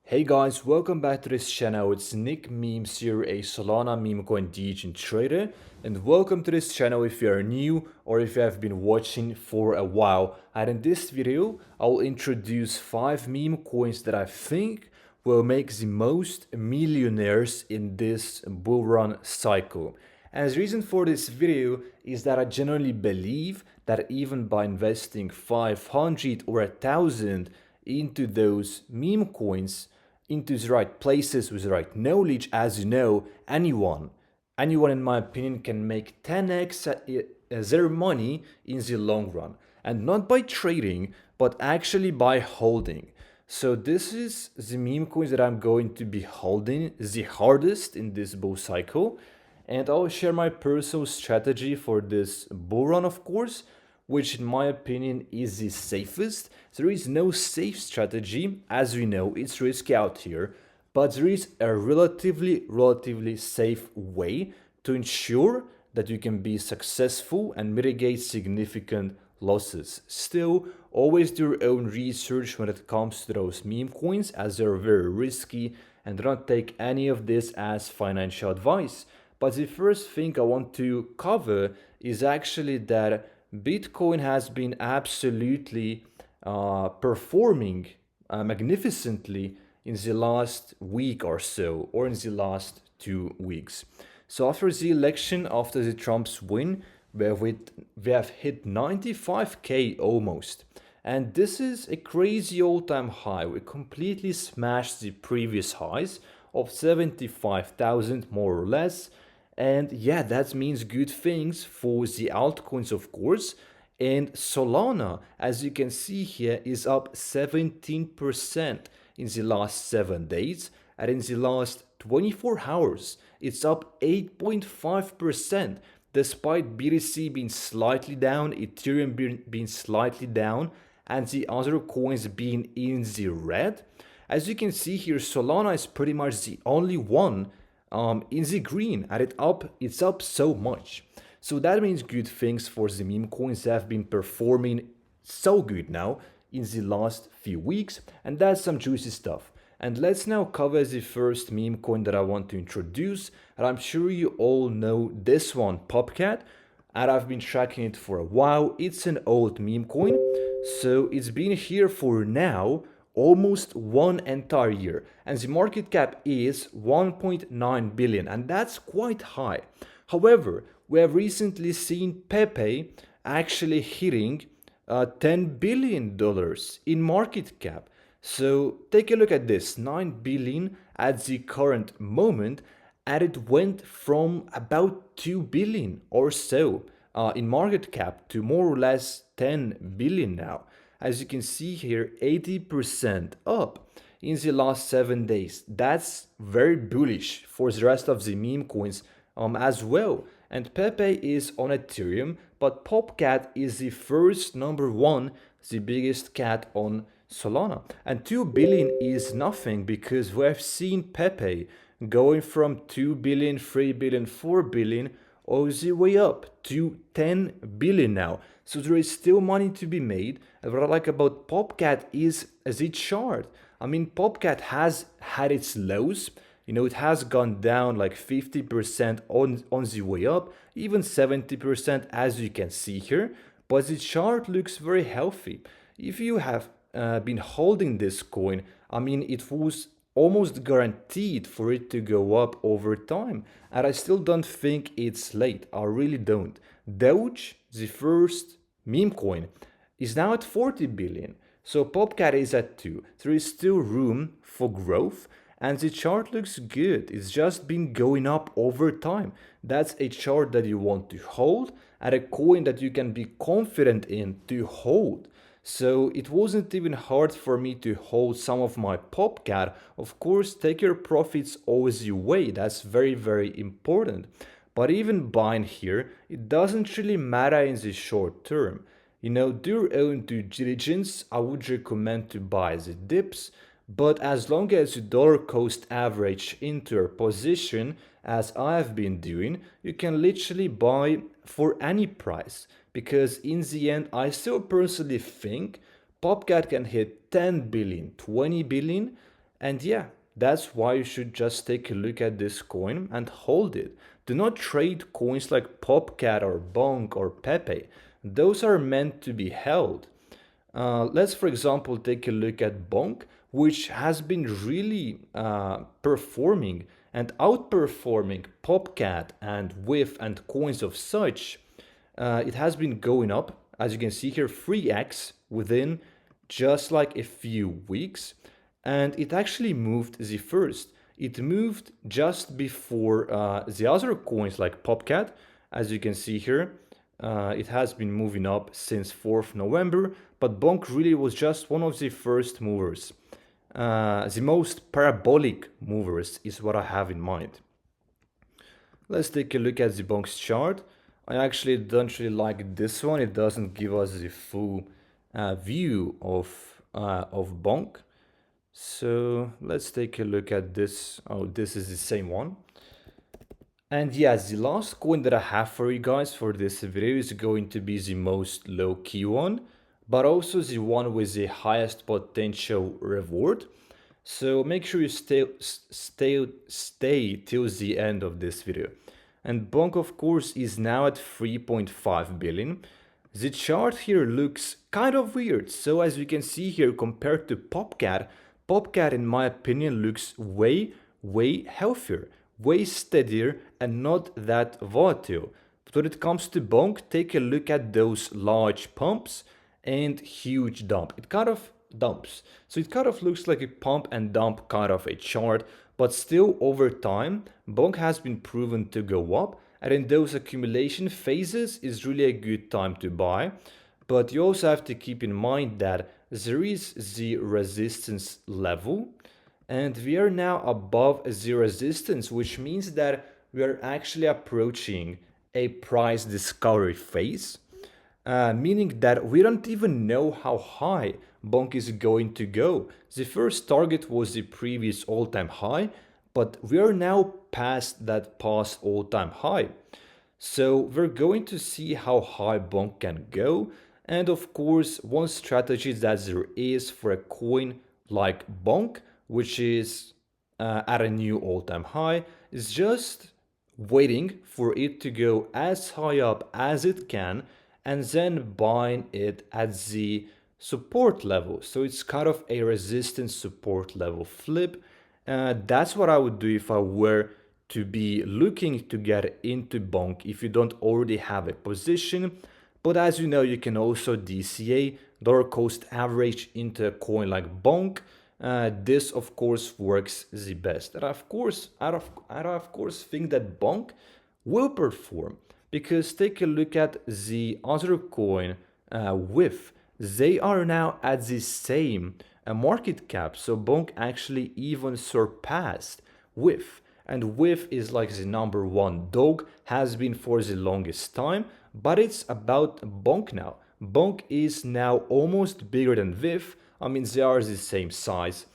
Hey guys, welcome back to this channel. It's Nick Memes here, a Solana meme coin degen trader, and welcome to this channel if you are new or if you have been watching for a while. And in this video, I'll introduce 5 meme coins that I think will make the most millionaires in this bull run cycle. And the reason for this video is that I genuinely believe that even by investing 500 or 1,000 into those meme coins, into the right places with the right knowledge, as you know, anyone in my opinion can make 10x their money in the long run, and not by trading but actually by holding. So this is the meme coins that I'm going to be holding the hardest in this bull cycle, and I'll share my personal strategy for this bull run, of course, which in my opinion is the safest. There is no safe strategy, as we know, it's risky out here, but there is a relatively safe way to ensure that you can be successful and mitigate significant losses. Still, always do your own research when it comes to those meme coins, as they're very risky, and do not take any of this as financial advice. But the first thing I want to cover is actually that Bitcoin has been absolutely performing magnificently in the last week or so, or in the last 2 weeks. So after the election, after the Trump's win, we have hit 95k almost. And this is a crazy all-time high. We completely smashed the previous highs of 75,000 more or less. And yeah, that means good things for the altcoins, of course. And Solana, as you can see here, is up 17% in the last 7 days. And in the last 24 hours, it's up 8.5%, despite BTC being slightly down, Ethereum being slightly down, and the other coins being in the red. As you can see here, Solana is pretty much the only one in the green, and it's up so much. So that means good things for the meme coins that have been performing so good now in the last few weeks, and that's some juicy stuff. And let's now cover the first meme coin that I want to introduce, and I'm sure you all know this one, Popcat, and I've been tracking it for a while. It's an old meme coin, so it's been here for now almost 1 entire year, and the market cap is 1.9 billion, and that's quite high. However, we have recently seen Pepe actually hitting $10 billion in market cap. So take a look at this, 9 billion at the current moment, and it went from about 2 billion or so in market cap to more or less 10 billion now. As you can see here, 80% up in the last 7 days. That's very bullish for the rest of the meme coins as well. And Pepe is on Ethereum, but Popcat is the first number one, the biggest cat on Solana. And 2 billion is nothing, because we have seen Pepe going from 2 billion, 3 billion, 4 billion, all the way up to 10 billion now. So there is still money to be made. And what I like about Popcat is the chart. I mean, Popcat has had its lows. You know, it has gone down like 50% on the way up, even 70% as you can see here. But the chart looks very healthy. If you have been holding this coin, I mean, it was almost guaranteed for it to go up over time. And I still don't think it's late. I really don't. Doge, the first meme coin, is now at 40 billion. So Popcat is at 2. There is still room for growth, and the chart looks good. It's just been going up over time. That's a chart that you want to hold, and a coin that you can be confident in to hold. So it wasn't even hard for me to hold some of my Popcat. Of course, take your profits always your way. That's very important. But even buying here, it doesn't really matter in the short term. You know, do your own due diligence. I would recommend to buy the dips, but as long as you dollar cost average into your position, as I have been doing, you can literally buy for any price. Because in the end, I still personally think Popcat can hit 10 billion, 20 billion, And yeah, that's why you should just take a look at this coin and hold it. Do not trade coins like Popcat or Bonk or Pepe. Those are meant to be held. Let's, for example, take a look at Bonk, which has been really performing and outperforming Popcat and Whiff and coins of such. It has been going up, as you can see here, 3x within just like a few weeks. And it actually moved the first. It moved just before the other coins like Popcat, as you can see here. It has been moving up since 4th November, but Bonk really was just one of the first movers. The most parabolic movers is what I have in mind. Let's take a look at the Bonk's chart. I actually don't really like this one. It doesn't give us the full view of Bonk. So let's take a look at this. Oh, this is the same one. And yeah, the last coin that I have for you guys for this video is going to be the most low-key one, but also the one with the highest potential reward. So make sure you stay till the end of this video. And Bonk, of course, is now at 3.5 billion. The chart here looks kind of weird. So as you can see here, compared to Popcat, Popcat, in my opinion, looks way healthier, way steadier, and not that volatile. But when it comes to Bonk, take a look at those large pumps and huge dump. It kind of dumps. So it kind of looks like a pump and dump kind of a chart, but still over time, Bonk has been proven to go up, and in those accumulation phases is really a good time to buy. But you also have to keep in mind that there is the resistance level, and we are now above the resistance, which means that we are actually approaching a price discovery phase, meaning that we don't even know how high Bonk is going to go. The first target was the previous all-time high, but we are now past that past all-time high. So we're going to see how high Bonk can go. And of course, one strategy that there is for a coin like Bonk, which is at a new all-time high, is just waiting for it to go as high up as it can and then buying it at the support level. So it's kind of a resistance support level flip. That's what I would do if I were to be looking to get into Bonk if you don't already have a position. But as you know, you can also DCA, dollar cost average, into a coin like Bonk. This of course works the best. And of course, I of course think that Bonk will perform, because take a look at the other coin, Whiff. They are now at the same market cap, so Bonk actually even surpassed Whiff. And Whiff is like the number one dog, has been for the longest time, but it's about Bonk now. Bonk is now almost bigger than Whiff. I mean, they are the same size.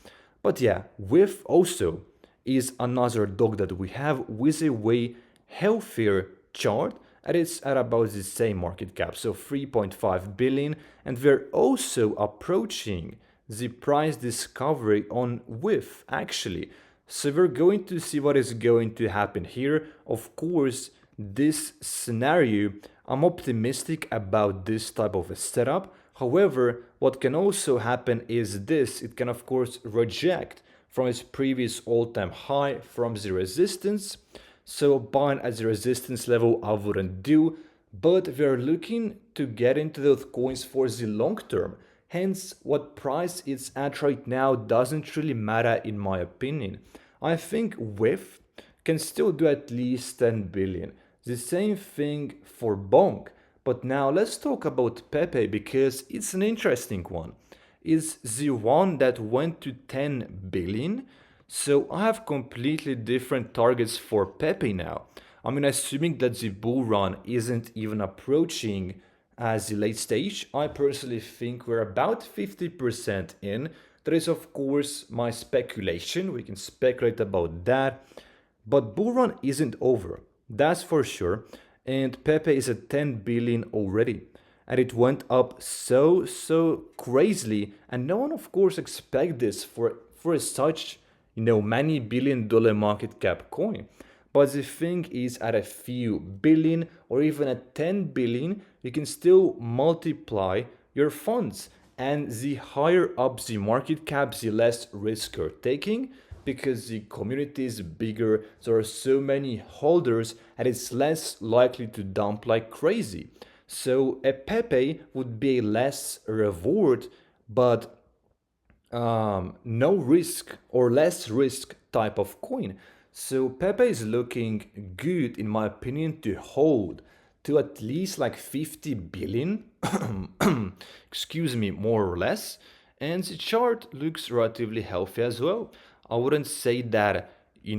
But yeah, Whiff also is another dog that we have with a way healthier chart, and it's at about the same market cap, so 3.5 billion, and we're also approaching the price discovery on Whiff actually. So we're going to see what is going to happen here. Of course, this scenario, I'm optimistic about this type of a setup. However, what can also happen is this: it can of course reject from its previous all-time high from the resistance. So buying at the resistance level I wouldn't do, but we're looking to get into those coins for the long term. Hence, what price it's at right now doesn't really matter in my opinion. I think Whiff can still do at least 10 billion. The same thing for Bonk. But now let's talk about Pepe, because it's an interesting one. It's the one that went to 10 billion. So I have completely different targets for Pepe now. I mean, assuming that the bull run isn't even approaching as the late stage, I personally think we're about 50% in. That is, of course, my speculation. We can speculate about that. But bull run isn't over. That's for sure. And Pepe is at 10 billion already. And it went up so crazily. And no one, of course, expect this for such, many billion-dollar market cap coin. But the thing is, at a few billion or even at 10 billion, you can still multiply your funds. And the higher up the market cap, the less risk you're taking because the community is bigger. There are so many holders and it's less likely to dump like crazy. So a Pepe would be a less reward, but no risk or less risk type of coin. So Pepe is looking good, in my opinion, to hold to at least like 50 billion, excuse me, more or less. And the chart looks relatively healthy as well. I wouldn't say that, we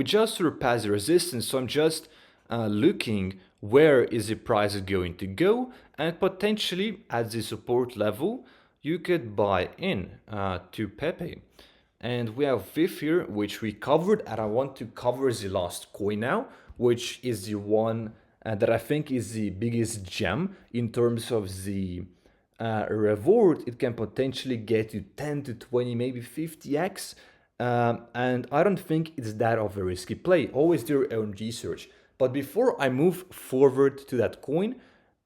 just surpassed the resistance, so I'm just looking where is the price going to go, and potentially at the support level, you could buy in to Pepe. And we have VIF here, which we covered, and I want to cover the last coin now, which is the one that I think is the biggest gem in terms of the reward. It can potentially get you 10 to 20, maybe 50x. And I don't think it's that of a risky play. Always do your own research. But before I move forward to that coin,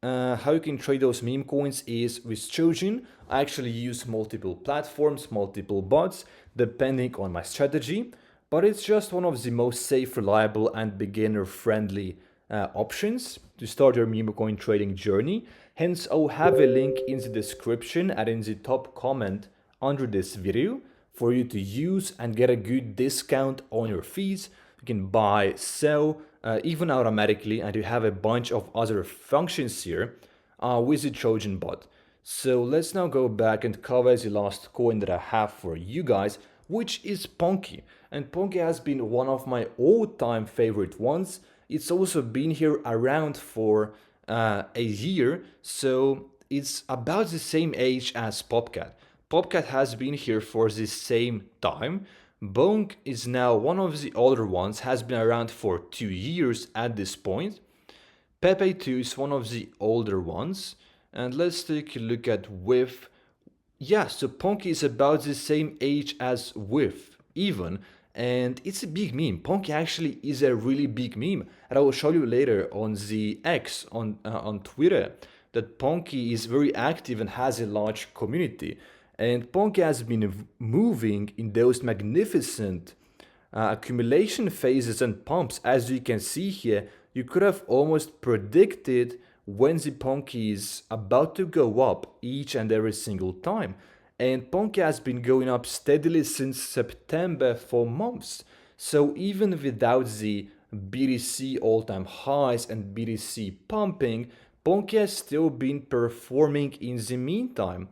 how you can trade those meme coins is with Trojan. I actually use multiple platforms, multiple bots, depending on my strategy. But it's just one of the most safe, reliable, and beginner-friendly options to start your meme coin trading journey. Hence, I'll have a link in the description and in the top comment under this video for you to use and get a good discount on your fees. You can buy, sell, even automatically, and you have a bunch of other functions here with the Trojan bot. So let's now go back and cover the last coin that I have for you guys, which is Punky. And Punky has been one of my all-time favorite ones. It's also been here around for a year, so it's about the same age as Popcat. Popcat has been here for the same time. Bonk is now one of the older ones, has been around for 2 years at this point. Pepe too is one of the older ones. And let's take a look at Whiff. Yeah, so Punky is about the same age as Whiff, even. And it's a big meme. Punky actually is a really big meme. And I will show you later on the X, on Twitter, that Punky is very active and has a large community. And Ponke has been moving in those magnificent accumulation phases and pumps. As you can see here, you could have almost predicted when the Ponke is about to go up each and every single time. And Ponke has been going up steadily since September for months. So even without the BTC all-time highs and BTC pumping, Ponke has still been performing in the meantime.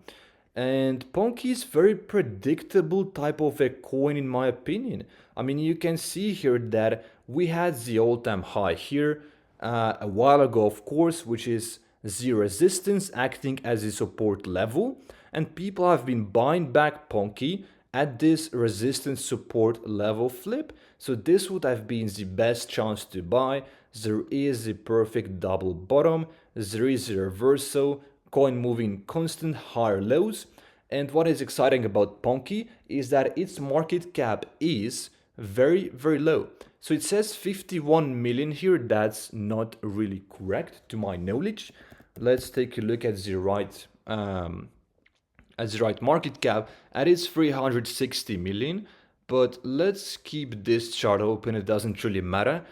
And Punky is very predictable type of a coin in my opinion. I mean, you can see here that we had the all-time high here a while ago, of course, which is the resistance acting as a support level. And people have been buying back Punky at this resistance support level flip. So this would have been the best chance to buy. There is the perfect double bottom. There is a reversal. Coin moving constant higher lows. And what is exciting about Punky is that its market cap is very, very low. So it says 51 million here. That's not really correct to my knowledge. Let's take a look at the right market cap. And it's 360 million. But let's keep this chart open. It doesn't really matter.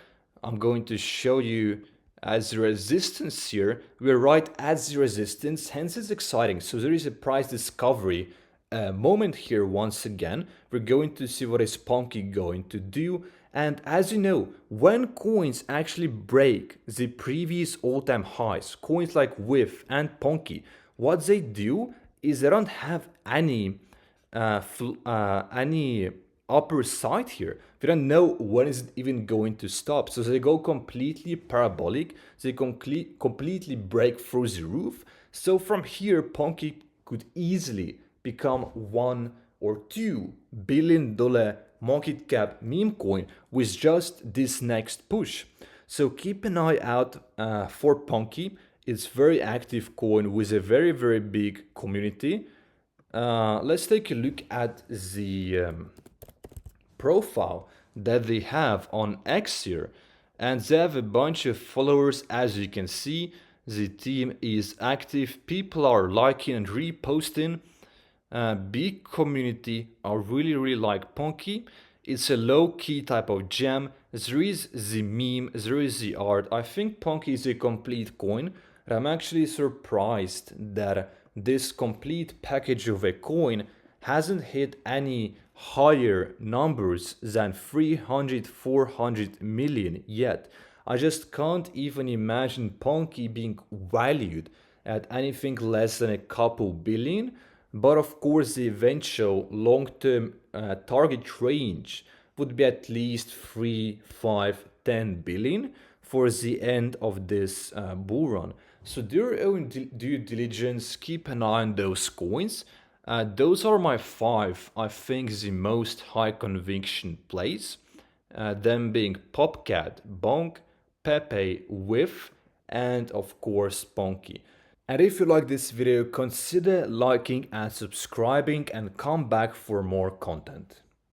I'm going to show you as the resistance here. We're right at the resistance, hence it's exciting. So there is a price discovery moment here once again. We're going to see what is Punky going to do. And as you know, when coins actually break the previous all-time highs, coins like Whiff and Punky, what they do is they don't have any upper side here. We don't know when it's even going to stop. So they go completely parabolic. They completely break through the roof. So from here, Punky could easily become $1 or $2 billion market cap meme coin with just this next push. So keep an eye out for Punky. It's very active coin with a very, very big community. Let's take a look at the profile that they have on X here, and they have a bunch of followers. As you can see, the team is active, people are liking and reposting. Big community. I really like Punky. It's a low-key type of gem. There is the meme, there is the art. I think Punky is a complete coin. I'm actually surprised that this complete package of a coin hasn't hit any higher numbers than 300, 400 million yet. I just can't even imagine Punky being valued at anything less than a couple billion. But of course, the eventual long term target range would be at least 3, 5, 10 billion for the end of this bull run. So do your own due diligence, keep an eye on those coins. Those are my five, I think, the most high conviction plays. Them being Popcat, Bonk, Pepe, Whiff, and of course Punky. And if you like this video, consider liking and subscribing and come back for more content.